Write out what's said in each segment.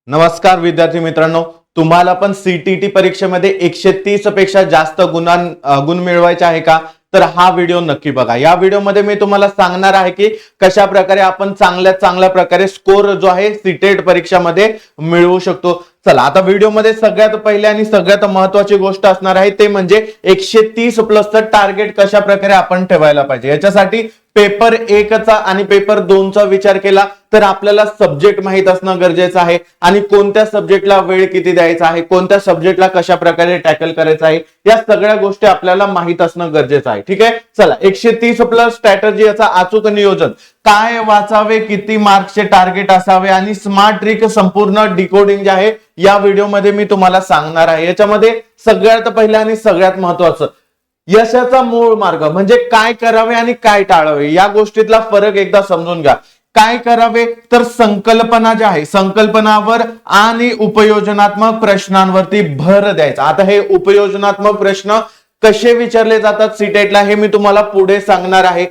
नमस्कार विद्यार्थी मित्रांनो, तुम्हाला पण सीटीटी परीक्षेमध्ये 130 पेक्षा जास्त गुण मिळवायचे आहे का? तर हा व्हिडिओ नक्की बघा। या व्हिडिओमध्ये मी तुम्हाला सांगणार आहे की कशा प्रकारे आपण चांगल्या प्रकारे स्कोर जो आहे सीटेट परीक्षामध्ये मिळवू शकतो। चला आता व्हिडिओमध्ये सगळ्यात पहिले आणि सगळ्यात महत्त्वाची गोष्ट असणार आहे ते म्हणजे 130 प्लसचं टार्गेट कशा प्रकारे आपण ठेवायला पाहिजे। याच्यासाठी पेपर 1 चा आणि पेपर 2 चा विचार केला तर आपल्याला सब्जेक्ट माहित असणं गरजेचं आहे आणि कोणत्या सब्जेक्टला वेळ किती द्यायचा आहे, कोणत्या सब्जेक्टला कशा प्रकारे टॅकल करायचं आहे, या सगळ्या गोष्टी आपल्याला माहित असणं गरजेचं आहे। ठीक आहे, चला 130 प्लस स्ट्रॅटेजी याचा अचूक नियोजन, काय वाचावे, किती मार्क्सचे टार्गेट असावे आणि स्मार्ट ट्रिक संपूर्ण डिकोडिंग जे आहे या व्हिडिओमध्ये मी तुम्हाला सांगणार आहे। याच्यामध्ये सगळ्यात पहिलं आणि सगळ्यात महत्त्वाचं यशाचा मूळ मार्ग म्हणजे काय करावे आणि काय टाळावे या गोष्टीतला फरक एकदा समजून घ्या। काय करावे तर संकल्पना जी आहे संकल्पनावर आणि उपयोजनात्मक प्रश्नांवरती भर द्यायचा। आता हे उपयोजनात्मक प्रश्न कसे विचारले जातात सीटेटला हे मी तुम्हाला पुढे सांगणार आहे।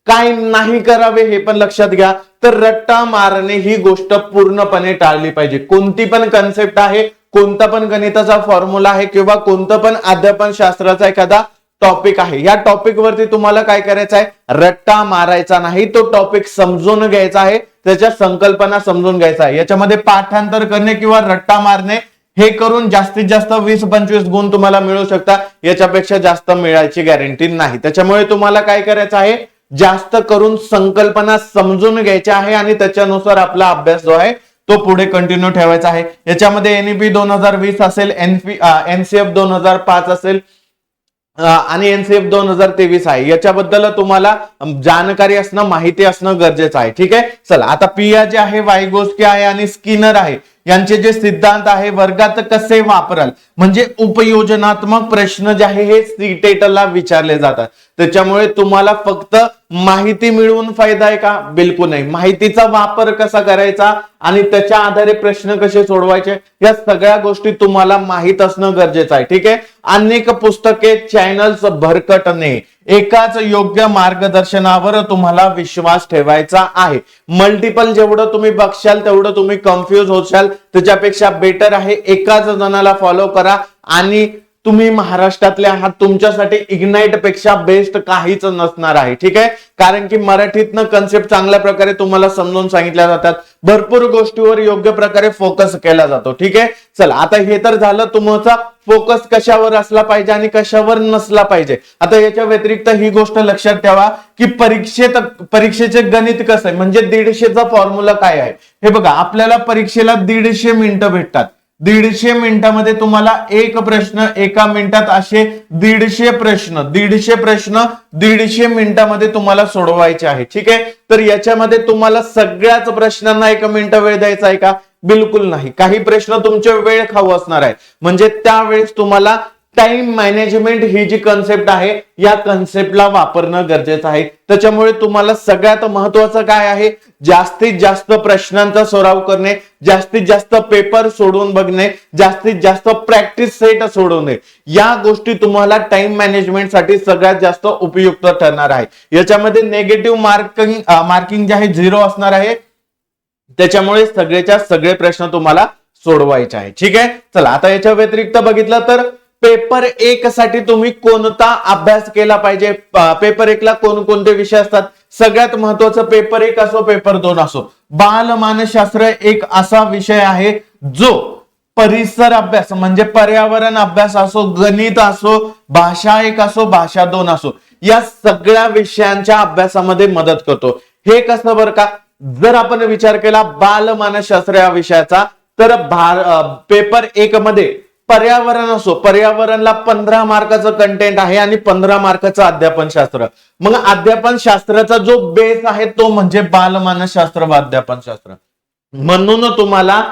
काय नाही करावे हे पण लक्षात घ्या, तर रट्टा मारणे ही गोष्ट पूर्णपणे टाळली पाहिजे। कोणती पण कन्सेप्ट आहे, कोणता पण गणिताचा फॉर्म्युला आहे किंवा कोणतं पण अध्यापन शास्त्राचा एखादा टॉपिक आहे, या टॉपिक वरती तुम्हाला काय करायचं आहे, रट्टा मारायचा नाही, तो टॉपिक समजून घ्यायचा आहे, त्याच्या संकल्पना समजून घ्यायचा आहे। याच्यामध्ये पाठांतर करणे किंवा रट्टा मारणे हे करून जास्तीत जास्त 20-25 गुण तुम्हाला मिळू शकता, याच्यापेक्षा जास्त मिळायची गॅरंटी नाही। त्याच्यामुळे तुम्हाला काय करायचं आहे, जास्त करून संकल्पना समजून घ्यायच्या आहे आणि त्याच्यानुसार आपला अभ्यास जो आहे तो पुढे कंटिन्यू ठेवायचा आहे। याच्यामध्ये एनईपी 2020 असेल, एनसीएफ 2005 असेल आणि एनसीएफ 2023 आहे। याच्याबद्दल तुम्हाला जानकारी असणं, माहिती असणं गरजेचं आहे। ठीक आहे, चला आता पियाजे आहे, वायगोस्की आहे आणि स्किनर आहे, यांचे जे सिद्धांत आहे वर्गात कसे वापराल म्हणजे उपयोजनात्मक प्रश्न जे आहे हे सीटेटला विचारले जातात। त्याच्यामुळे तुम्हाला फक्त माहिती मिळवून फायदा आहे का? बिलकुल नाही। माहितीचा वापर कसा करायचा आणि त्याच्या आधारे प्रश्न कसे सोडवायचे या सगळ्या गोष्टी तुम्हाला माहित असणं गरजेचं आहे। ठीक आहे, अनेक पुस्तके, चॅनल्स भरकटणे, एकाच योग्य मार्गदर्शनावर तुम्हाला विश्वास ठेवायचा आहे। मल्टिपल जेवढं तुम्ही बघशाल तेवढं तुम्ही कन्फ्युज होशाल, त्याच्यापेक्षा बेटर आहे एकाच जणाला फॉलो करा आणि तुम्ही महाराष्ट्रातले आहात, तुमच्यासाठी इग्नाइट पेक्षा बेस्ट काहीच नसणार आहे। ठीक आहे, कारण की मराठीतनं कन्सेप्ट चांगल्या प्रकारे तुम्हाला समजून सांगितल्या जातात, भरपूर गोष्टीवर योग्य प्रकारे फोकस केला जातो। ठीक आहे, चला आता हे तर झालं तुमचा फोकस कशावर असला पाहिजे आणि कशावर नसला पाहिजे। आता याच्या व्यतिरिक्त ही गोष्ट लक्षात ठेवा की परीक्षेचे गणित कसं आहे म्हणजे 150चा फॉर्म्युला काय आहे हे बघा। आपल्याला परीक्षेला 150 मिनिटं भेटतात, 150 मिनिटांमध्ये तुम्हाला एक प्रश्न एका मिनिटात असे 150 प्रश्न 150 मिनिटांमध्ये तुम्हाला सोडवायचे आहे। ठीक आहे, तर याच्यामध्ये तुम्हाला सगळ्याच प्रश्नांना 1 मिनिट वेळ द्यायचा आहे का? बिलकुल नाही। काही प्रश्न तुमचे वेळ खाऊ असणार आहे, म्हणजे त्यावेळेस तुम्हाला टाइम मॅनेजमेंट ही जी कन्सेप्ट आहे या कन्सेप्टला वापरणं गरजेचं आहे। त्याच्यामुळे तुम्हाला सगळ्यात महत्त्वाचं काय आहे, जास्तीत जास्त प्रश्नांचा सराव करणे, जास्तीत जास्त पेपर सोडून बघणे, जास्तीत जास्त प्रॅक्टिस सेट सोडवणे, या गोष्टी तुम्हाला टाइम मॅनेजमेंटसाठी सगळ्यात जास्त उपयुक्त ठरणार आहे। याच्यामध्ये नेगेटिव्ह मार्किंग जे आहे 0 असणार आहे, त्याच्यामुळे सगळेच्या सगळे प्रश्न तुम्हाला सोडवायचे आहे। ठीक आहे, चला आता याच्या व्यतिरिक्त बघितलं तर पेपर 1 साठी तुम्ही कोणता अभ्यास केला पाहिजे, पेपर 1 ला कोणकोणते विषय असतात। सगळ्यात महत्त्वाचं पेपर 1 असो पेपर 2 असो, बालमानसशास्त्र एक असा विषय आहे जो परिसर अभ्यास म्हणजे पर्यावरण अभ्यास असो, गणित असो, भाषा 1 असो, भाषा 2 असो, या सगळ्या विषयांच्या अभ्यासामध्ये मदत करतो। हे कसं बरं का, जर आपण विचार केला बालमानसशास्त्र या विषयाचा तर पेपर 1 मध्ये पर्यावरण असो, पर्यावरणला 15 मार्काचं कंटेंट आहे आणि 15 मार्काचं अध्यापन शास्त्र। मग अध्यापन शास्त्राचा जो बेस आहे तो म्हणजे बालमानसशास्त्र व अध्यापन शास्त्र। म्हणून तुम्हाला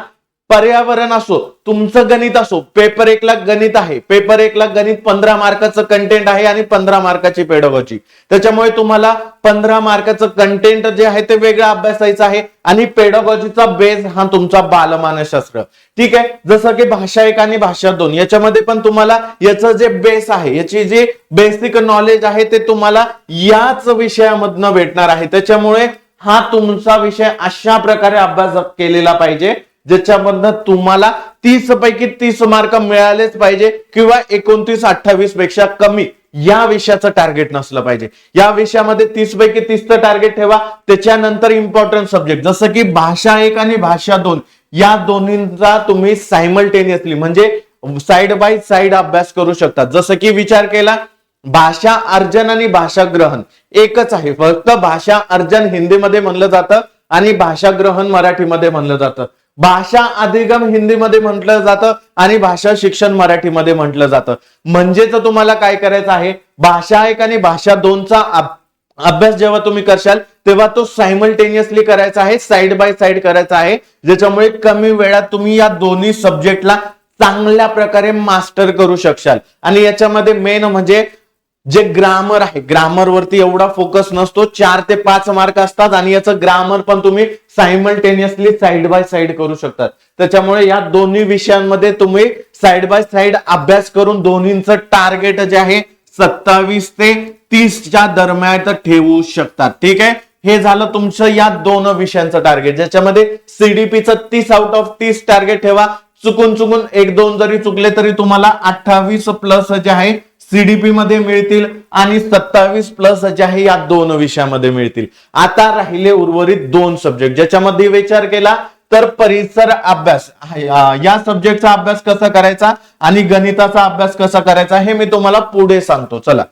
पर्यावरण असो, तुमचं गणित असो, पेपर 1 ला गणित आहे, पेपर 1 ला गणित 15 मार्काचं कंटेंट आहे आणि 15 मार्काची पेडॉलॉजी। त्याच्यामुळे तुम्हाला 15 मार्काचं कंटेंट जे आहे ते वेगळं अभ्यासायचं आहे आणि पेडॉलॉजीचा बेस हा तुमचा बालमानसशास्त्र। ठीक आहे, जसं की भाषा 1 आणि भाषा 2 याच्यामध्ये पण तुम्हाला याचं जे बेस आहे, याची जे बेसिक नॉलेज आहे ते तुम्हाला याच विषयामधनं भेटणार आहे। त्याच्यामुळे हा तुमचा विषय अशा प्रकारे अभ्यास केलेला पाहिजे ज्याच्यामधनं तुम्हाला 30 पैकी 30 मार्क मिळालेच पाहिजे किंवा 29-28 पेक्षा कमी या विषयाचं टार्गेट नसलं पाहिजे. या विषयामध्ये 30 पैकी 30चं टार्गेट ठेवा. त्याच्यानंतर इम्पॉर्टंट सब्जेक्ट जसं की भाषा 1 आणि भाषा 2 या दोन्हींचा तुम्ही सायमल्टेनियसली म्हणजे साइड बाय साइड अभ्यास करू शकता. जसं की विचार केला भाषा अर्जन आणि भाषा ग्रहण एकच आहे, फक्त भाषा अर्जन हिंदीमध्ये म्हणलं जातं आणि भाषा ग्रहण मराठीमध्ये म्हणलं जातं. भाषा अधिगम हिंदीमध्ये म्हटलं जातं आणि भाषा शिक्षण मराठीमध्ये म्हटलं जातं. म्हणजेच तुम्हाला काय करायचं आहे, भाषा 1 आणि भाषा 2चा अभ्यास जेव्हा तुम्ही करशाल तेव्हा तो सायमल्टेनियसली करायचा आहे, साइड बाय साइड करायचा आहे, ज्याच्यामुळे कमी वेळात तुम्ही या दोन्ही सब्जेक्टला चांगल्या प्रकारे मास्टर करू शकशाल. आणि याच्यामध्ये मेन म्हणजे जे ग्रामर आहे, ग्रामर वरती एवढा फोकस नसतो, 4 ते 5 मार्क असतात आणि याचं ग्रामर पण तुम्ही सायमल्टेनियसली साइड बाय साइड करू शकतात. त्याच्यामुळे या दोन्ही विषयांमध्ये तुम्ही साइड बाय साइड अभ्यास करून दोन्हींचं टार्गेट जे आहे 27 ते 30च्या दरम्यान ठेवू शकतात. ठीक आहे, हे झालं तुमचं या 2 विषयांचं टार्गेट, ज्याच्यामध्ये सीडीपीचं 30 आउट ऑफ 30 टार्गेट ठेवा. चुकून 1-2 जरी चुकले तरी तुम्हाला 28 प्लस जे आहे सीडीपी मध्ये मिळतील आणि 27 प्लस जे आहे या 2 विषयामध्ये मिळतील. आता राहिले उर्वरित 2 सब्जेक्ट, ज्याच्यामध्ये विचार केला तर परिसर अभ्यास या सब्जेक्टचा अभ्यास कसा करायचा आणि गणिताचा अभ्यास कसा करायचा हे मी तुम्हाला पुढे सांगतो. चला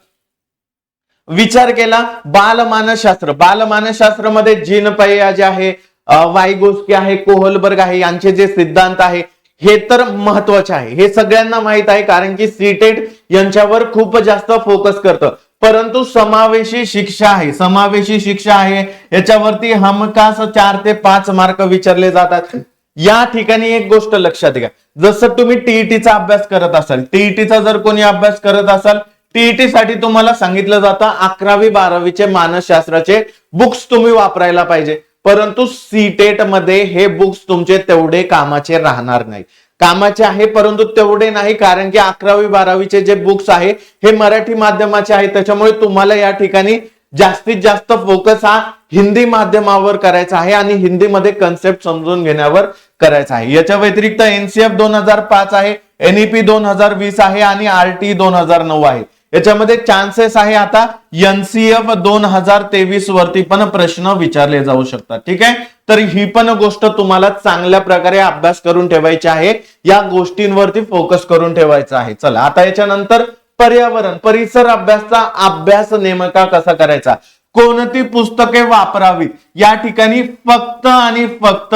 विचार केला बालमानसशास्त्र, बालमानसशास्त्र मध्ये जीन पै जे आहे, वायगोस्की आहे, कोहलबर्ग आहे, यांचे जे सिद्धांत आहे हे तर महत्वाचे आहे, हे सगळ्यांना माहित आहे कारण की सीटेट यांच्यावर खूप जास्त फोकस करतं. परंतु समावेशी शिक्षा आहे, समावेशी शिक्षा आहे याच्यावरती हमखास 4 ते 5 मार्क विचारले जातात. या ठिकाणी एक गोष्ट लक्षात घ्या, जसं तुम्ही टीईटीचा अभ्यास करत असाल, टीईटीचा जर कोणी अभ्यास करत असाल, टीईटी साठी तुम्हाला सांगितलं जातं 11वी-12वीचे मानसशास्त्राचे बुक्स तुम्ही वापरायला पाहिजे. परंतु सीटेट मध्ये हे बुक्स तुमचे तेवढे कामाचे राहणार नाही. कामाचे आहे परंतु तेवढे नाही, कारण की 11वी-12वीचे जे बुक्स आहे हे मराठी माध्यमाचे आहे. त्याच्यामुळे तुम्हाला या ठिकाणी जास्तीत जास्त फोकस हा हिंदी माध्यमावर करायचा आहे आणि हिंदीमध्ये कन्सेप्ट समजून घेण्यावर करायचा आहे. याच्या व्यतिरिक्त एनसीएफ 2005 आहे, एनईपी 2020 आहे आणि आरटी 2009 आहे. याच्यामध्ये चान्सेस आहे आता एनसीएफ 2023 वरती पण प्रश्न विचारले जाऊ शकतात. ठीक आहे, तर ही पण गोष्ट तुम्हाला चांगल्या प्रकारे अभ्यास करून ठेवायची आहे, या गोष्टींवरती फोकस करून ठेवायचा आहे. चला आता याच्यानंतर पर्यावरण परिसर अभ्यासचा अभ्यास नेमका कसा करायचा, कोणती पुस्तके वापरावीत, या ठिकाणी फक्त आणि फक्त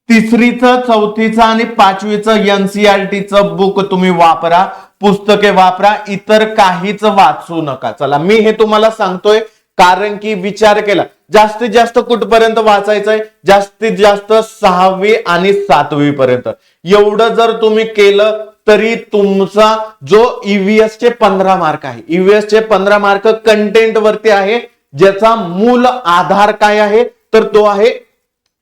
3रीचं 4थीचं आणि 5वीचं एनसीईआरटीचं बुक तुम्ही वापरा, पुस्तके वापरा, इतर काहीच वाचू नका. चला मी हे तुम्हाला सांगतोय कारण की विचार केला जास्तीत जास्त कुठपर्यंत वाचायचंय, जास्तीत जास्त 6वी आणि 7वी पर्यंत. एवढं जर तुम्ही केलं तरी तुमचा जो ईव्हीएस चे 15 मार्क आहे, ईव्हीएस चे 15 मार्क कंटेंट वरती आहे, ज्याचा मूल आधार काय आहे तर तो आहे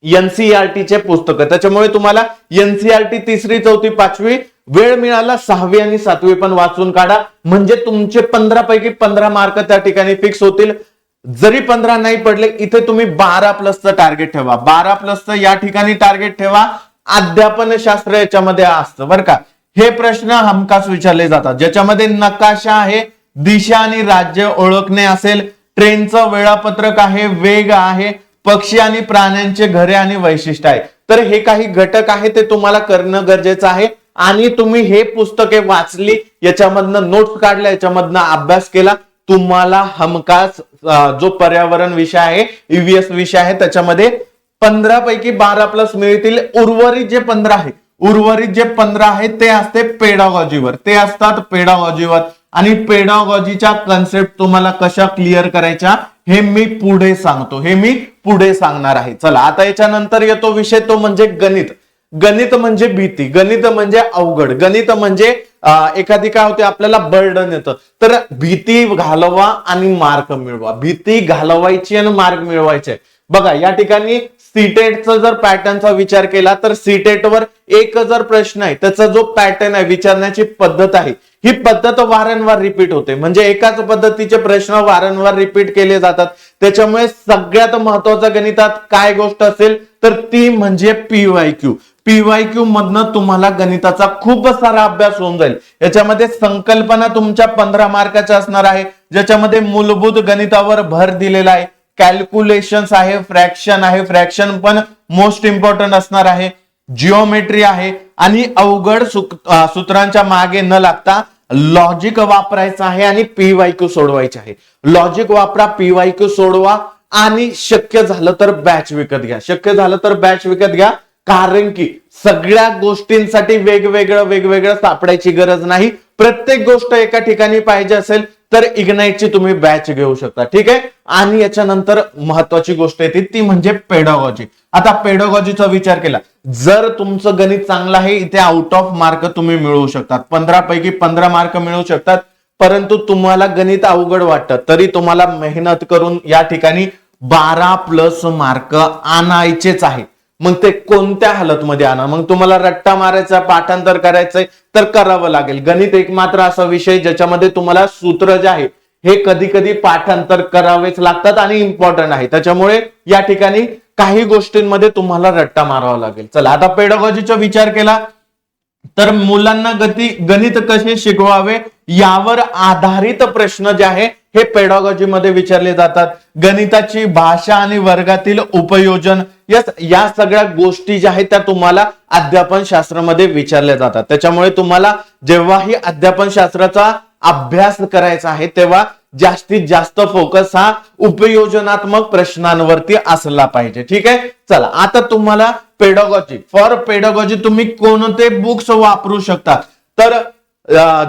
एनसीईआरटी चे पुस्तक. त्याच्यामुळे तुम्हाला एनसीईआरटी 3री 4थी 5वी वेळ मिळाला 6वी आणि 7वी पण वाचून काढा, म्हणजे तुमचे 15 पैकी 15 मार्क त्या ठिकाणी फिक्स होतील. जरी 15 नाही पडले इथे तुम्ही 12 प्लसचं टार्गेट ठेवा, 12 प्लसचं या ठिकाणी टार्गेट ठेवा. अध्यापन शास्त्र याच्यामध्ये असतं बरं का, हे प्रश्न हमखास विचारले जातात, ज्याच्यामध्ये नकाशा आहे, दिशा आणि राज्य ओळखणे असेल, ट्रेनचं वेळापत्रक आहे, वेग आहे, पक्षी आणि प्राण्यांचे घरे आणि वैशिष्ट्य आहे. तर हे काही घटक आहे ते तुम्हाला करणं गरजेचं आहे आणि तुम्ही हे पुस्तके वाचली, याच्यामधनं नोट्स काढल्या, याच्यामधनं अभ्यास केला, तुम्हाला हमखास जो पर्यावरण विषय आहे, ईव्हीएस विषय आहे, त्याच्यामध्ये 15 पैकी 12 प्लस मिळतील. उर्वरित जे 15 आहेत ते असते पेडागॉजीवर, ते असतात पेडागॉजीवर आणि पेडागॉजीच्या कन्सेप्ट तुम्हाला कशा क्लिअर करायच्या हे मी पुढे सांगतो, हे मी पुढे सांगणार आहे. चला आता याच्यानंतर येतो विषय तो म्हणजे गणित. गणित म्हणजे भीती, गणित म्हणजे अवघड, गणित म्हणजे एखादी काय होते आपल्याला बर्डन येतं, तर भीती घालवा आणि मार्क मिळवा, भीती घालवायची आणि मार्क मिळवायचे. बघा या ठिकाणी सीटेटचा जर पॅटर्नचा विचार केला तर सीटेट वर एक जर प्रश्न आहे त्याचा जो पॅटर्न आहे विचारण्याची पद्धत आहे ही पद्धत वारंवार रिपीट होते, म्हणजे एकाच पद्धतीचे प्रश्न वारंवार रिपीट केले जातात. त्याच्यामुळे सगळ्यात महत्वाचं गणितात काय गोष्ट असेल तर ती म्हणजे पीवायक्यू. पीवायक्यू मधनं तुम्हाला गणिताचा खूप सारा अभ्यास होऊन जाईल. याच्यामध्ये संकल्पना तुमच्या 15 मार्काच्या असणार आहे, ज्याच्यामध्ये मूलभूत गणितावर भर दिलेला आहे. कॅल्क्युलेशन्स आहे, फ्रॅक्शन आहे, फ्रॅक्शन पण मोस्ट इम्पॉर्टंट असणार आहे, जिओमेट्री आहे आणि अवघड सूत्रांच्या मागे न लागता लॉजिक वापरायचं आहे आणि पीवायक्यू सोडवायचे आहे. लॉजिक वापरा, पीवायक्यू सोडवा आणि शक्य झालं तर बॅच विकत घ्या. शक्य झालं तर बॅच विकत घ्या, कारण की सगळ्या गोष्टींसाठी वेगवेगळं सापडायची गरज नाही. प्रत्येक गोष्ट एका ठिकाणी पाहिजे असेल तर इग्नाइटची तुम्ही बॅच घेऊ शकता. ठीक आहे. आणि याच्यानंतर महत्वाची गोष्ट येते ती म्हणजे पेडागॉजी. आता पेडागॉजीचा विचार केला, जर तुमचं गणित चांगलं आहे इथे आउट ऑफ मार्क तुम्ही मिळवू शकतात, 15 पैकी 15 मार्क मिळवू शकतात. परंतु तुम्हाला गणित अवघड वाटतं तरी तुम्हाला मेहनत करून या ठिकाणी 12+ मार्क आणायचेच आहे. मग ते कोणत्या हालतमध्ये आणा, मग तुम्हाला रट्टा मारायचा, पाठांतर करायचंय तर करावं लागेल. गणित एक मात्र असा विषय ज्याच्यामध्ये तुम्हाला सूत्र जे आहे हे कधी कधी पाठांतर करावेच लागतात आणि इम्पॉर्टंट आहे. त्याच्यामुळे या ठिकाणी काही गोष्टींमध्ये तुम्हाला रट्टा मारावा लागेल. चला आता पेडागॉजीचा विचार केला तर मुलांना गणित कसे शिकवावे यावर आधारित प्रश्न जे आहे हे पेडागॉजी मध्ये विचारले जातात. गणिताची भाषा आणि वर्गातील उपयोजन या सगळ्या गोष्टी ज्या आहेत त्या तुम्हाला अध्यापन शास्त्रामध्ये विचारल्या जातात. त्याच्यामुळे तुम्हाला जेव्हाही अध्यापन शास्त्राचा अभ्यास करायचा आहे तेव्हा जास्तीत जास्त फोकस हा उपयोजनात्मक प्रश्नांवरती असला पाहिजे. ठीक आहे. चला आता तुम्हाला पेडागॉजी, फॉर पेडागॉजी तुम्ही कोणते बुक्स वापरू शकता तर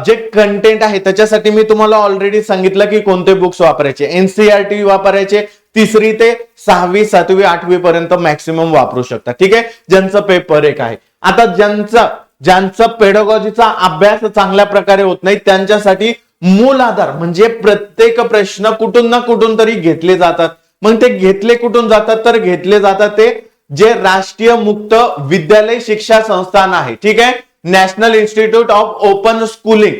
जे कंटेंट आहे त्याच्यासाठी मी तुम्हाला ऑलरेडी सांगितलं की कोणते बुक्स वापरायचे. एनसीईआरटी वापरायचे, 3री ते 6वी 7वी 8वी पर्यंत मॅक्सिमम वापरू शकता. ठीक आहे. ज्यांचं पेपर एक आहे. आता ज्यांचा पेडागॉजीचा अभ्यास चांगल्या प्रकारे होत नाही त्यांच्यासाठी मूल आधार म्हणजे प्रत्येक प्रश्न कुठून ना कुठून तरी घेतले जातात. मग ते घेतले कुठून जातात तर घेतले जातात ते जे राष्ट्रीय मुक्त विद्यालय शिक्षा संस्थान आहे. ठीक आहे. National institute of open schooling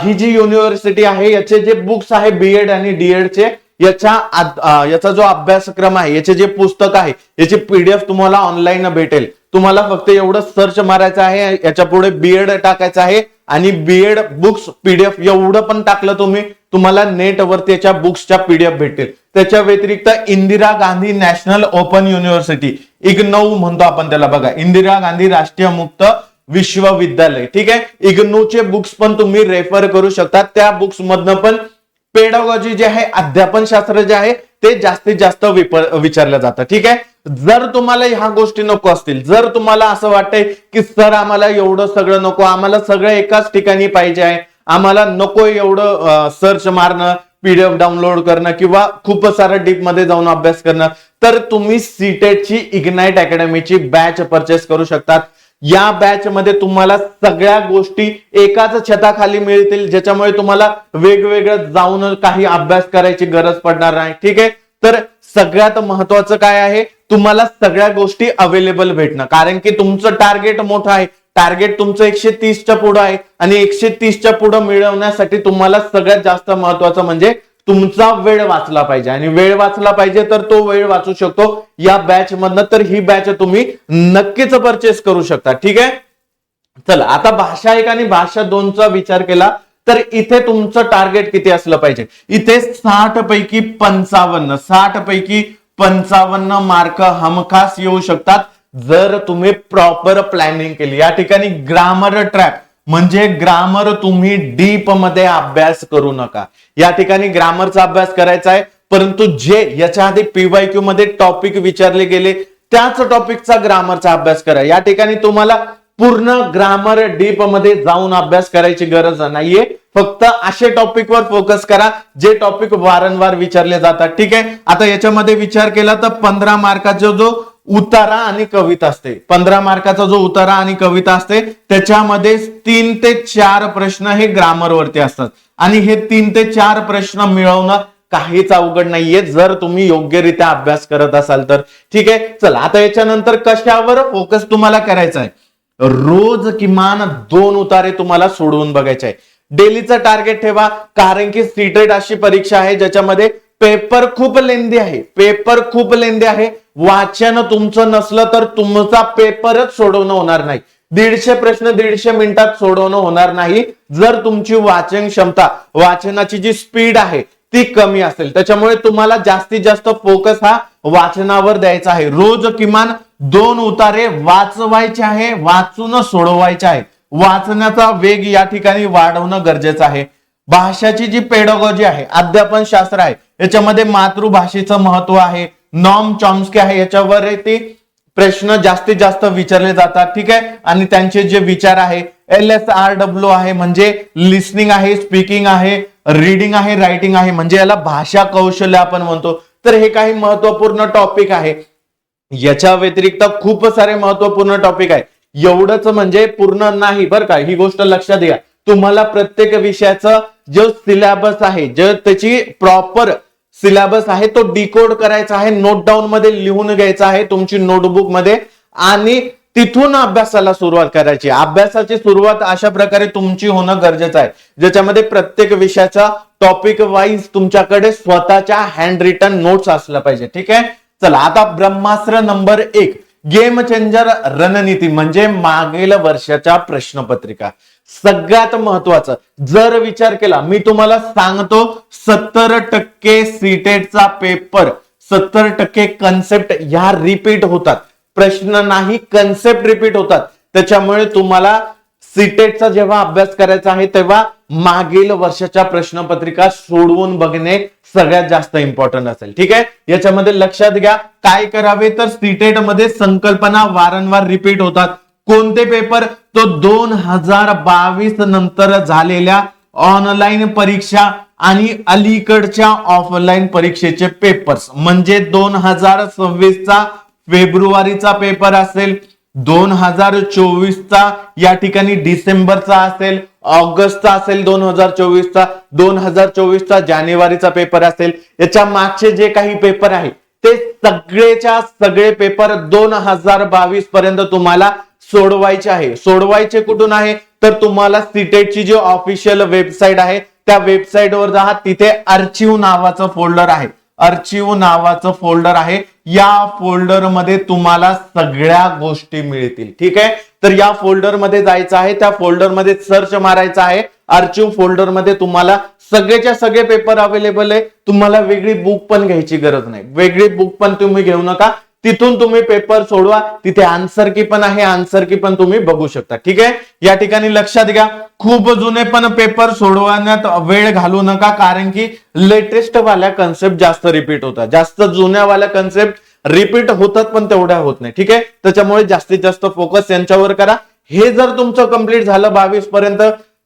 ही जी युनिव्हर्सिटी आहे याचे जे बुक्स आहे बीएड आणि डीएड चे याचा जो अभ्यासक्रम आहे याचे जे पुस्तक आहे याची पीडीएफ तुम्हाला ऑनलाईन भेटेल. तुम्हाला फक्त एवढं सर्च मारायचं आहे, याच्या पुढे बीएड टाकायचं आहे आणि बीएड बुक्स पीडीएफ एवढं पण टाकलं तुम्हाला नेटवरती याच्या बुक्सच्या पीडीएफ भेटेल. त्याच्या व्यतिरिक्त Indira Gandhi national open university IGNOU म्हणतो आपण त्याला, बघा इंदिरा गांधी राष्ट्रीय मुक्त विश्वविद्यालय. ठीक आहे. इग्नूचे बुक्स पण तुम्ही रेफर करू शकता. त्या बुक्स मधनं पण पेडागॉजी जे आहे अध्यापन शास्त्र जे आहे ते जास्तीत जास्त विचारलं जातं. ठीक आहे. जर तुम्हाला ह्या गोष्टी नको असतील, जर तुम्हाला असं वाटतंय की सर आम्हाला एवढं सगळं नको, आम्हाला सगळं एकाच ठिकाणी पाहिजे आहे, आम्हाला नको एवढं सर्च मारणं, पीडीएफ डाउनलोड करणं किंवा खूप सारं डीप मध्ये जाऊन अभ्यास करणं, तर तुम्ही सीटेटची इग्नाइट अकॅडमीची बॅच परचेस करू शकतात. या बॅच मध्ये तुम्हाला सगळ्या गोष्टी एकाच छताखाली मिळतील, ज्याच्यामुळे तुम्हाला वेगवेगळं जाऊन काही अभ्यास करायची गरज पडणार नाही. ठीक आहे. तर सगळ्यात महत्वाचं काय आहे, तुम्हाला सगळ्या गोष्टी अवेलेबल भेटणं, कारण की तुमचं टार्गेट मोठं आहे. टार्गेट तुमचं 130च्या पुढे आहे आणि 130च्या पुढे मिळवण्यासाठी तुम्हाला सगळ्यात जास्त महत्वाचं म्हणजे तुमचा वेळ वाचला पाहिजे आणि वेळ वाचला पाहिजे तर तो वेळ वाचू शकतो या बॅच मधनं. तर ही बॅच तुम्ही नक्कीच परचेस करू शकता. ठीक आहे. चला आता भाषा 1 आणि भाषा 2चा विचार केला तर इथे तुमचं टार्गेट किती असलं पाहिजे. इथे 60 पैकी 55 मार्क हमखास येऊ शकतात जर तुम्ही प्रॉपर प्लॅनिंग केली. या ठिकाणी ग्रामर ट्रॅप म्हणजे ग्रामर तुम्ही डीप मध्ये अभ्यास करू नका. या ठिकाणी ग्रामरचा अभ्यास करायचा आहे, परंतु जे याच्या आधी पीवायक्यू मध्ये टॉपिक विचारले गेले त्याच टॉपिकचा ग्रामरचा अभ्यास करा. या ठिकाणी तुम्हाला पूर्ण ग्रामर डीप मध्ये जाऊन अभ्यास करायची गरज नाहीये. फक्त असे टॉपिकवर फोकस करा जे टॉपिक वारंवार विचारले जातात. ठीक आहे. आता याच्यामध्ये विचार केला तर 15 मार्काचा जो उतारा आणि कविता असते, 15 मार्काचा जो उतारा आणि कविता असते त्याच्यामध्ये 3 ते 4 प्रश्न हे ग्रामर वरती असतात आणि हे 3 ते 4 प्रश्न मिळवणं काहीच अवघड नाहीये जर तुम्ही योग्यरित्या अभ्यास करत असाल तर. ठीक आहे, चला आता याच्यानंतर कशावर फोकस तुम्हाला करायचा आहे. रोज किमान 2 उतारे तुम्हाला सोडवून बघायचे आहे. डेलीचं टार्गेट ठेवा, कारण की सीटेट अशी परीक्षा आहे ज्याच्यामध्ये पेपर खूप लेंदी आहे. पेपर खूप लेंदी आहे. वाचन तुमचं नसलं तर तुमचा पेपरच सोडवणं होणार नाही. 150 प्रश्न 150 मिनिटात सोडवणं होणार नाही जर तुमची वाचन क्षमता, वाचनाची जी स्पीड आहे ती कमी असेल. त्याच्यामुळे तुम्हाला जास्तीत जास्त फोकस हा वाचनावर द्यायचा आहे. रोज किमान 2 उतारे वाचवायचे आहे, वाचून सोडवायचे आहे. वाचण्याचा वेग या ठिकाणी वाढवणं गरजेचं आहे. भाषाची जी पेडॉगॉजी आहे, अध्यापन शास्त्र आहे, याच्यामध्ये मातृभाषेचं महत्व आहे. नॉर्म चॉम्स्की आहे, याच्यावरती प्रश्न जास्तीत जास्त विचारले जातात. ठीक आहे, आणि त्यांचे जे विचार आहे LSRW आहे, म्हणजे लिसनिंग आहे, स्पीकिंग आहे, रीडिंग आहे, रायटिंग आहे, म्हणजे याला भाषा कौशल्य आपण म्हणतो. तर हे काही महत्वपूर्ण टॉपिक आहे. याच्या व्यतिरिक्त खूप सारे महत्वपूर्ण टॉपिक आहे. एवढंच म्हणजे पूर्ण नाही बरं का, ही गोष्ट लक्षात घ्या. तुम्हाला प्रत्येक विषयाचं जो सिलेबस आहे, जो त्याची प्रॉपर सिलेबस आहे तो डिकोड करायचा आहे, नोट डाऊन मध्ये लिहून घ्यायचा आहे तुमची नोटबुक मध्ये, आणि तिथून अभ्यासाला सुरुवात करायची. अभ्यासाची सुरुवात अशा प्रकारे तुमची होणं गरजेचं आहे, ज्याच्यामध्ये प्रत्येक विषयाचा टॉपिक वाईज तुमच्याकडे स्वतःच्या हँड रिटन नोट्स असल्या पाहिजे. ठीक आहे, चला आता ब्रह्मास्त्र नंबर 1, गेम चेंजर रणनीती म्हणजे मागील वर्षाच्या प्रश्नपत्रिका. सगळ्यात महत्वाचं जर विचार केला, मी तुम्हाला सांगतो 70% सीटेटचा पेपर, 70% कन्सेप्ट ह्या रिपीट होतात. प्रश्न नाही, कन्सेप्ट रिपीट होतात. त्याच्यामुळे तुम्हाला सीटेटचा जेव्हा अभ्यास करायचा आहे तेव्हा मागील वर्षाच्या प्रश्नपत्रिका सोडवून बघणे सगळ्यात जास्त इम्पॉर्टंट असेल. ठीक आहे, याच्यामध्ये लक्षात घ्या काय करावे. तर सीटेट मध्ये संकल्पना वारंवार रिपीट होतात. कोणते पेपर? तो 2022 नंतर झालेल्या ऑनलाईन परीक्षा आणि अलीकडच्या ऑफलाईन परीक्षेचे पेपर्स, म्हणजे 2026चा फेब्रुवारीचा पेपर असेल, 2024चा या ठिकाणी डिसेंबरचा असेल, ऑगस्टचा असेल 2024चा, 2024चा जानेवारीचा पेपर असेल. याच्या मागचे जे काही पेपर आहे ते सगळेच्या सगळे पेपर 2022 पर्यंत तुम्हाला सोडवायचे आहे. सोडवायचे कुठून आहे? तर तुम्हाला सीटेटची जी ऑफिशियल वेबसाईट आहे त्या वेबसाईटवर जा. तिथे आर्चिव्ह नावाचं फोल्डर आहे, आर्चिव्ह नावाचं फोल्डर आहे. या फोल्डर मध्ये तुम्हाला सगळ्या गोष्टी मिळतील. ठीक आहे, तर या फोल्डर मध्ये जायचं आहे, त्या फोल्डर मध्ये सर्च मारायचं आहे. आर्चिव्ह फोल्डर मध्ये तुम्हाला सगळेच्या सगळे पेपर अवेलेबल आहे. तुम्हाला वेगळी बुक पण घ्यायची गरज नाही, वेगळी बुक पण तुम्ही घेऊ नका. तिथून तुम्ही पेपर सोडवा. तिथे आन्सर की पण आहे, आन्सर की पण तुम्ही बघू शकता. ठीक आहे, या ठिकाणी लक्षात घ्या खूप जुने पण पेपर सोडवण्यात वेळ घालू नका, कारण की लेटेस्ट वाल्या कन्सेप्ट जास्त रिपीट होतात. जास्त जुन्या वाल्या कन्सेप्ट रिपीट होतात पण तेवढ्या होत नाही. ठीक आहे, त्याच्यामुळे जास्तीत जास्त फोकस यांच्यावर करा. हे जर तुमचं कंप्लीट झालं 22 पर्यंत,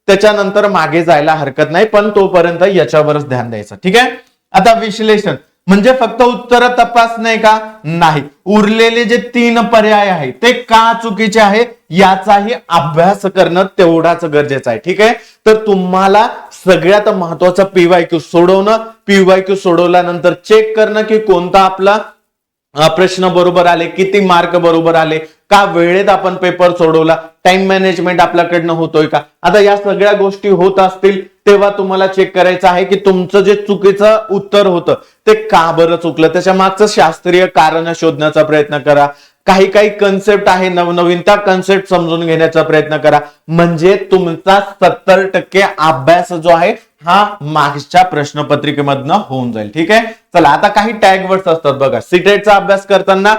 त्याच्यानंतर मागे जायला हरकत नाही, पण तोपर्यंत याच्यावरच ध्यान द्यायचं. ठीक आहे, आता विश्लेषण म्हणजे फक्त उत्तर तपासणे का? नाही, उरलेले जे 3 पर्याय आहे ते का चुकीचे आहे याचाही अभ्यास करणं तेवढाच गरजेचं आहे. ठीक आहे, तर तुम्हाला सगळ्यात महत्वाचं PYQ सोडवणं. PYQ सोडवल्यानंतर चेक करणं की कोणता आपला प्रश्न बरोबर आले, किती मार्क बरोबर आले, का वेळेत आपण पेपर सोडवला, टाइम मॅनेजमेंट आपल्याकडनं होतोय का. आता या सगळ्या गोष्टी होत असतील तेव्हा तुम्हाला चेक करायचं आहे की तुमचं जे चुकीचं उत्तर होतं ते का बरं चुकलं, त्याच्या मागचं शास्त्रीय कारण शोधण्याचा प्रयत्न करा. काही काही कन्सेप्ट आहे नवनवीन, त्या कन्सेप्ट समजून घेण्याचा प्रयत्न करा. म्हणजे तुमचा 70% अभ्यास जो आहे हा मागच्या प्रश्नपत्रिकेमधनं होऊन जाईल. ठीक आहे, चला आता काही टॅग वर्ड्स असतात बघा. सीटेटचा अभ्यास करताना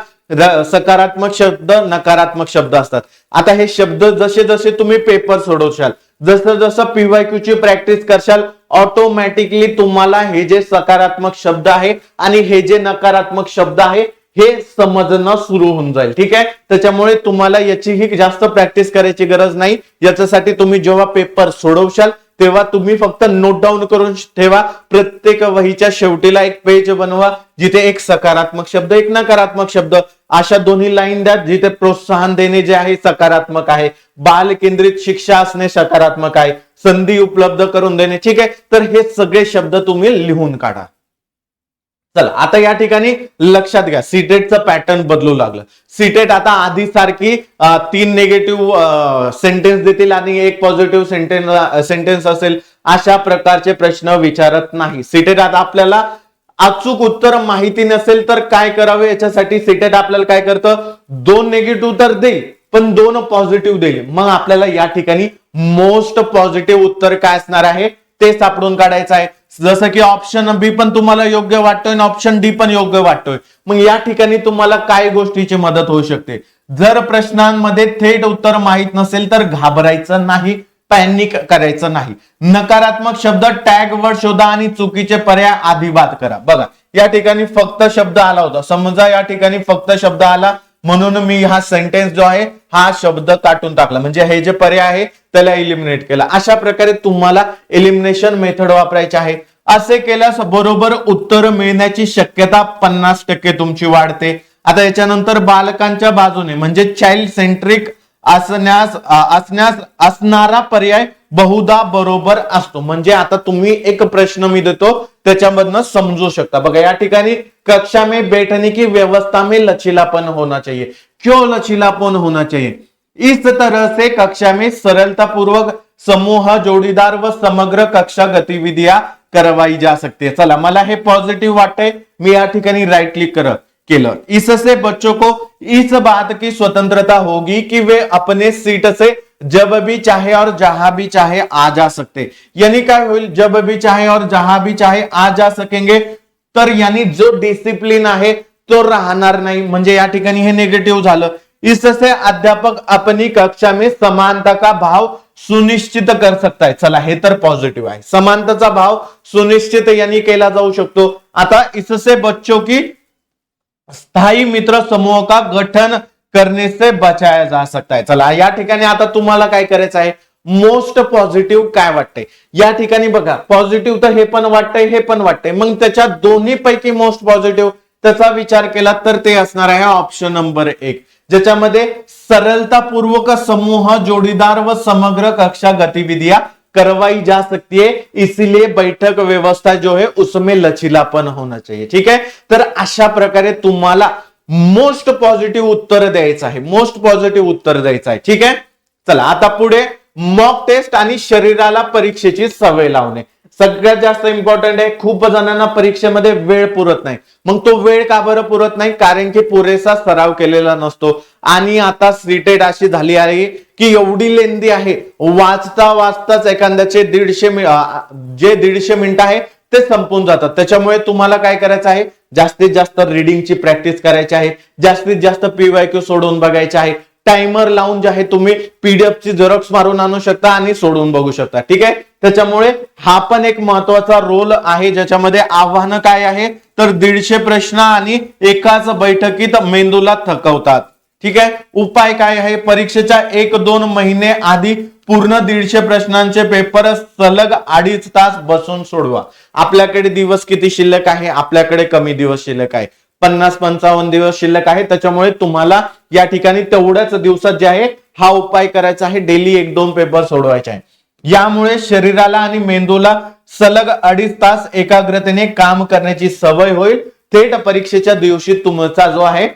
सकारात्मक शब्द, नकारात्मक शब्द असतात. आता हे शब्द जसे जसे तुम्ही पेपर सोडवशाल, जसं जसं PYQ ची प्रॅक्टिस करशाल, ऑटोमॅटिकली तुम्हाला हे जे सकारात्मक शब्द आहे आणि हे जे नकारात्मक शब्द आहे हे समजणं सुरू होऊन जाईल. ठीक आहे, त्याच्यामुळे तुम्हाला याचीही जास्त प्रॅक्टिस करायची गरज नाही. याच्यासाठी तुम्ही जेव्हा पेपर सोडवशाल तेव्हा तुम्ही फक्त नोट डाऊन करून ठेवा. प्रत्येक वहीच्या शेवटीला एक पेज बनवा जिथे एक सकारात्मक शब्द, एक नकारात्मक शब्द अशा दोन्ही लाईन द्या. जिथे प्रोत्साहन देणे जे आहे सकारात्मक आहे, बाल केंद्रित शिक्षा असणे सकारात्मक आहे, संधी उपलब्ध करून देणे. ठीक आहे, तर हे सगळे शब्द तुम्ही लिहून काढा. चला आता या ठिकाणी लक्षात घ्या, सीटेटचं पॅटर्न बदलू लागलं. सीटेट आता आधी सारखी 3 निगेटिव्ह सेंटेन्स देतील आणि 1 पॉझिटिव्ह सेंटेन्स असेल, अशा प्रकारचे प्रश्न विचारत नाही. सीटेट आता आपल्याला अचूक उत्तर माहिती नसेल तर काय करावे, याच्यासाठी सीटेट आपल्याला काय करतं, 2 निगेटिव्ह तर देईल पण 2 पॉझिटिव्ह देईल. मग आपल्याला या ठिकाणी मोस्ट पॉझिटिव्ह उत्तर काय असणार आहे ते सापडून काढायचं आहे. जसं की ऑप्शन बी पण तुम्हाला योग्य वाटतोय आणि ऑप्शन डी पण योग्य वाटतोय. मग या ठिकाणी तुम्हाला काय गोष्टीची मदत होऊ शकते, जर प्रश्नांमध्ये थेट उत्तर माहित नसेल तर घाबरायचं नाही, पॅनिक करायचं नाही. नकारात्मक शब्द टॅग वर शोधा आणि चुकीचे पर्याय आधी बाद करा. बघा या ठिकाणी फक्त शब्द आला होता, समजा या ठिकाणी फक्त शब्द आला म्हणून मी हा सेंटेन्स जो आहे हा शब्द काढून टाकला, म्हणजे हे जे पर्याय आहे त्याला इलिमिनेट केला. अशा प्रकारे तुम्हाला एलिमिनेशन मेथड वापरायची आहे. असे केल्यास बरोबर उत्तर मिळण्याची शक्यता 50% तुमची वाढते. आता याच्यानंतर बालकांच्या बाजूने म्हणजे चाइल्ड सेंट्रिक असणारा पर्याय बहुधा बरोबर असतो. म्हणजे आता तुम्ही एक प्रश्न मी देतो त्याच्यामधनं समजू शकता. बघा या ठिकाणी कक्षा में बैठने की व्यवस्था में लचीलापन होना चाहिए. क्यों लचीलापन होना चाहिए? इस तरह से कक्षा में सरलता पूर्वक समूह, जोड़ीदार व समग्र कक्षा गतिविधियां करवाई जा सकती है. चला मला हे पॉझिटिव्ह वाटतंय, मी या ठिकाणी राइट क्लिक केलं. इससे बच्चों को इस बात की स्वतंत्रता होगी कि वे अपने सीट से जब भी चाहे और जहां भी चाहे आ जा सकते. यानी काय होईल, जब भी चाहे और जहां भी चाहे आ जा सकेंगे. तर यानी जो डिसिप्लिन आहे तो राहणार नाही, म्हणजे या ठिकाणी हे निगेटिव्ह झालं. इससे अध्यापक अपनी कक्षा में समानता का भाव सुनिश्चित कर सकता है. चला हे तर पॉझिटिव्ह आहे, समानतेचा भाव सुनिश्चित यांनी केला जाऊ शकतो. आता इससे बच्चों की स्थायी मित्र समूह का गठन करने से बचाया जा सकता है. चला या ठिकाणी आता तुम्हाला काय करायचं आहे, मोस्ट पॉझिटिव्ह काय वाटतंय. या ठिकाणी बघा पॉझिटिव्ह तर हे पण वाटतंय हे पण वाटतंय, मग त्याच्या दोन्ही पैकी मोस्ट पॉझिटिव्ह त्याचा विचार केला तर ते असणार आहे ऑप्शन नंबर 1, ज्याच्यामध्ये सरलतापूर्वक समूह, जोड़ीदार व समग्र कक्षा गतिविधियां करवाई जा सकती है, इसलिए बैठक व्यवस्था जो है उसमें लचीलापन होना चाहिए. ठीक है, तर अशा प्रकारे तुम्हाला मोस्ट पॉझिटिव्ह उत्तर द्यायचं आहे, मोस्ट पॉझिटिव्ह उत्तर द्यायचं आहे. ठीक आहे, चला आता पुढे मॉक टेस्ट आणि शरीराला परीक्षेची सवय लावणे सगळ्यात जास्त इम्पॉर्टंट आहे. खूप जणांना परीक्षेमध्ये वेळ पुरत नाही. मग तो वेळ का बरं पुरत नाही, कारण की पुरेसा सराव केलेला नसतो. आणि आता सीटेट अशी झाली आहे की एवढी लेंदी आहे, वाचता वाचताच एखाद्याचे 150 मिनिट आहे ते संपून जातात. त्याच्यामुळे तुम्हाला काय करायचं आहे, जास्तीत जास्त रीडिंगची प्रॅक्टिस करायची आहे, जास्तीत जास्त पीवायक्यू सोडवून बघायचे आहे. टाइमर लावून जे आहे तुम्ही पीडीएफ ची झेरॉक्स मारून आणू शकता आणि सोडवून बघू शकता. ठीक आहे, त्याच्यामुळे हा पण एक महत्वाचा रोल आहे, ज्याच्यामध्ये आव्हानं काय आहे तर 150 प्रश्न आणि एकाच बैठकीत मेंदूला थकवतात. ठीक आहे, उपाय काय आहे, परीक्षेच्या 1-2 महिने आधी पूर्ण 150 प्रश्नांचे पेपर सलग 2.5 तास बसून सोडवा. आपल्याकडे दिवस किती शिल्लक आहे, आपल्याकडे कमी दिवस शिल्लक आहे, 50-55 दिवस शिल्लक आहे. त्याच्यामुळे तुम्हाला या ठिकाणी तेवढ्याच दिवसात जे आहे हा उपाय करायचा आहे, डेली 1-2 पेपर सोडवायचे आहे. यामुळे शरीराला आणि मेंदूला सलग 2.5 तास एकाग्रतेने काम करण्याची सवय होईल. थेट परीक्षेच्या दिवशी तुमचा जो आहे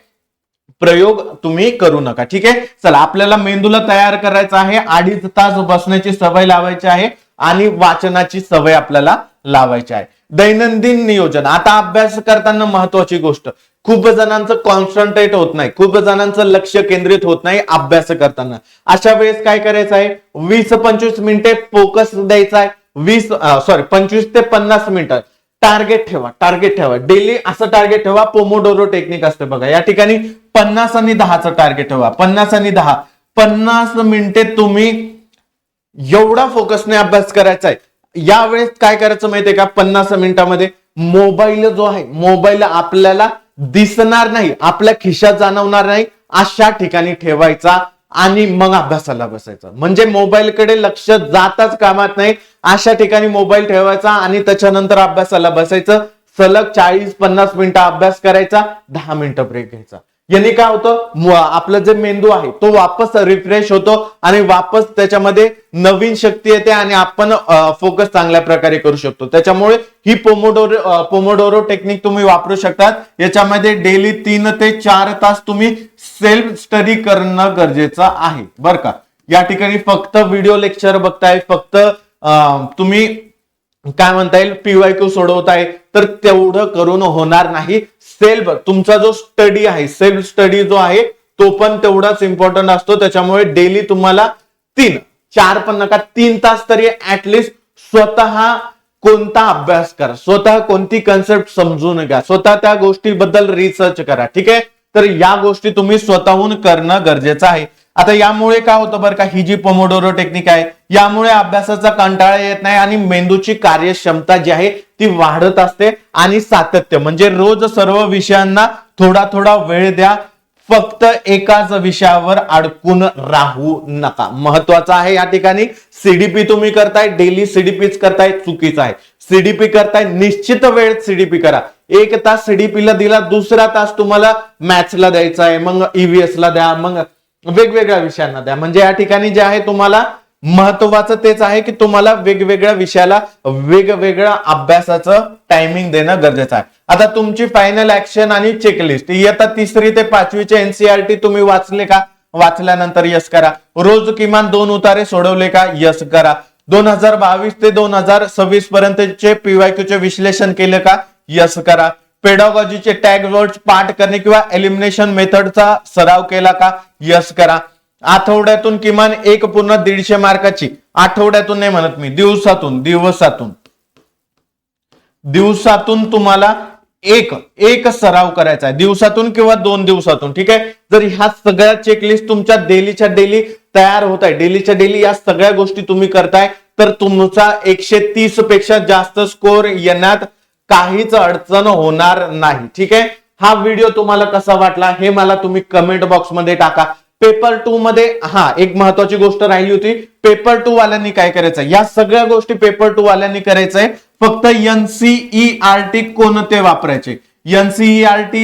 प्रयोग तुम्ही करू नका. ठीक आहे, चला आपल्याला मेंदूला तयार करायचं आहे, 2.5 तास बसण्याची सवय लावायची आहे आणि वाचनाची सवय आपल्याला लावायची आहे. दैनंदिन नियोजन, आता अभ्यास करताना महत्वाची गोष्ट, खूप जणांचं कॉन्सन्ट्रेट होत नाही, खूप जणांचं लक्ष केंद्रित होत नाही अभ्यास करताना. अशा वेळेस काय करायचं आहे, 20-25 मिनिटे फोकस द्यायचा आहे. 25 ते 50 मिनिटं टार्गेट ठेवा डेली. असं टार्गेट ठेवा, पोमोडोरो टेक्निक असते बघा, या ठिकाणी 50 आणि 10चं टार्गेट ठेवा. 50 आणि 10, 50 मिनिटे तुम्ही एवढा फोकसने अभ्यास करायचा आहे. यावेळेस काय करायचं माहितीये का, 50 मिनिटांमध्ये मोबाईल जो आहे, मोबाईल आपल्याला दिसणार नाही, आपल्या खिशात जाणवणार नाही, अशा ठिकाणी ठेवायचा आणि मग अभ्यासाला बसायचं. म्हणजे मोबाईलकडे लक्ष जाताच कामात नाही, अशा ठिकाणी मोबाईल ठेवायचा आणि त्याच्यानंतर अभ्यासाला बसायचं. सलग 40-50 मिनिटं अभ्यास करायचा, 10 मिनिटं ब्रेक घ्यायचा. यांनी काय होतं, आपलं जे मेंदू आहे तो वापस रिफ्रेश होतो आणि वापस त्याच्यामध्ये नवीन शक्ती येते आणि आपण फोकस चांगल्या प्रकारे करू शकतो. त्याच्यामुळे ही पोमोडोरो टेक्निक तुम्ही वापरू शकतात. याच्यामध्ये डेली 3 ते 4 तास तुम्ही सेल्फ स्टडी करणं गरजेचं आहे बरं का. या ठिकाणी फक्त व्हिडिओ लेक्चर बघताय, फक्त तुम्ही काय म्हणता येईल PYQ सोडवताय, तर तेवढं करून होणार नाही. सेल्फ तुमचा जो स्टडी आहे, सेल्फ स्टडी जो आहे तो पण तेवढाच इम्पॉर्टंट असतो. त्याच्यामुळे डेली तुम्हाला 4 पण नका, 3 तास तरी ऍटलिस्ट स्वतः कोणता अभ्यास करा, स्वतः कोणती कन्सेप्ट समजून घ्या, स्वतः त्या गोष्टीबद्दल रिसर्च करा. ठीक आहे, तर या गोष्टी तुम्ही स्वतःहून करणं गरजेचं आहे. आता यामुळे काय होतं बरं का, ही जी पोमोडोरो टेक्निक आहे यामुळे अभ्यासाचा कंटाळा येत नाही आणि मेंदूची कार्यक्षमता जी आहे ती वाढत असते. आणि सातत्य म्हणजे रोज सर्व विषयांना थोडा थोडा वेळ द्या, फक्त एकाच विषयावर अडकून राहू नका. महत्वाचं आहे या ठिकाणी. सीडीपी तुम्ही करताय, डेली सीडीपीच करताय, चुकीचं आहे. सीडीपी करताय, निश्चित वेळेत सीडीपी करा. 1 तास सीडीपी ला दिला, दुसरा तास तुम्हाला मॅथ्सला द्यायचा आहे, मग EVS ला द्या, मग वेगवेगळ्या विषयांना द्या. म्हणजे या ठिकाणी जे आहे तुम्हाला महत्वाचं तेच आहे की तुम्हाला वेगवेगळ्या विषयाला वेगवेगळ्या अभ्यासाचं टायमिंग देणं गरजेचं आहे. आता तुमची फायनल ऍक्शन आणि चेकलिस्ट, इयत्ता 3री ते 5वीचे NCERT तुम्ही वाचले का? वाचल्यानंतर यस करा. रोज किमान 2 उतारे सोडवले का? यस करा. 2022 ते 2026 पर्यंतचे PYQ चे विश्लेषण केले का? यस करा. पेडागॉजीचे टॅग वर्ड्स पाठ करणे किंवा एलिमिनेशन मेथडचा सराव केला का? यस करा. आठवड्यातून किमान 1 पूर्ण 150 मार्काची, आठवड्यातून नाही म्हणत मी, दिवसातून तुम्हाला एक सराव करायचा आहे, दिवसातून किंवा 2 दिवसातून. ठीक आहे, जर ह्या सगळ्या चेकलिस्ट तुमच्या डेलीच्या डेली तयार होत आहे, डेलीच्या डेली या सगळ्या गोष्टी तुम्ही करताय, तर तुमचा 130 पेक्षा जास्त स्कोर येण्यात काहीच अडचण होणार नाही. ठीक आहे, हा व्हिडिओ तुम्हाला कसा वाटला हे मला तुम्ही कमेंट बॉक्स मध्ये टाका. पेपर 2 मध्ये एक महत्वाची गोष्ट राहिली होती, पेपर 2 वाल्यांनी काय करायचं, या सगळ्या गोष्टी पेपर 2 वाल्यांनी करायचंय. फक्त NCERT कोणते वापरायचे. NCERT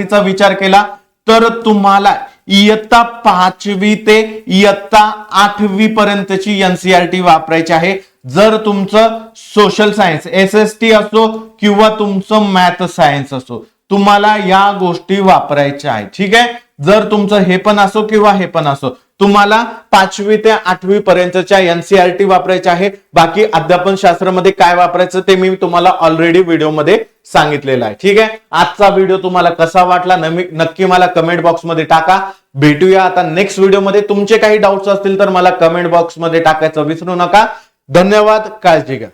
चा विचार केला तर तुम्हाला इयत्ता 5वी ते इयत्ता 8वी पर्यंतची NCERT वापरायची आहे. जर तुमचं सोशल सायन्स SST असो किंवा तुमचं मॅथ सायन्स असो, तुम्हाला या गोष्टी वापरायच्या आहेत. ठीक आहे, जर तुमचं हे पण असो किंवा हे पण असो, तुम्हाला 5वी ते 8वी पर्यंतच्या NCERT वापरायच्या आहे. बाकी अध्यापन शास्त्रामध्ये काय वापरायचं ते मी तुम्हाला ऑलरेडी व्हिडिओमध्ये सांगितलेलं आहे. ठीक आहे, आजचा व्हिडिओ तुम्हाला कसा वाटला नक्की मला कमेंट बॉक्स मध्ये टाका. भेटूया आता नेक्स्ट व्हिडिओमध्ये. तुमचे काही डाऊट्स असतील तर मला कमेंट बॉक्स मध्ये टाकायचं विसरू नका. धन्यवाद, काळजी घ्या.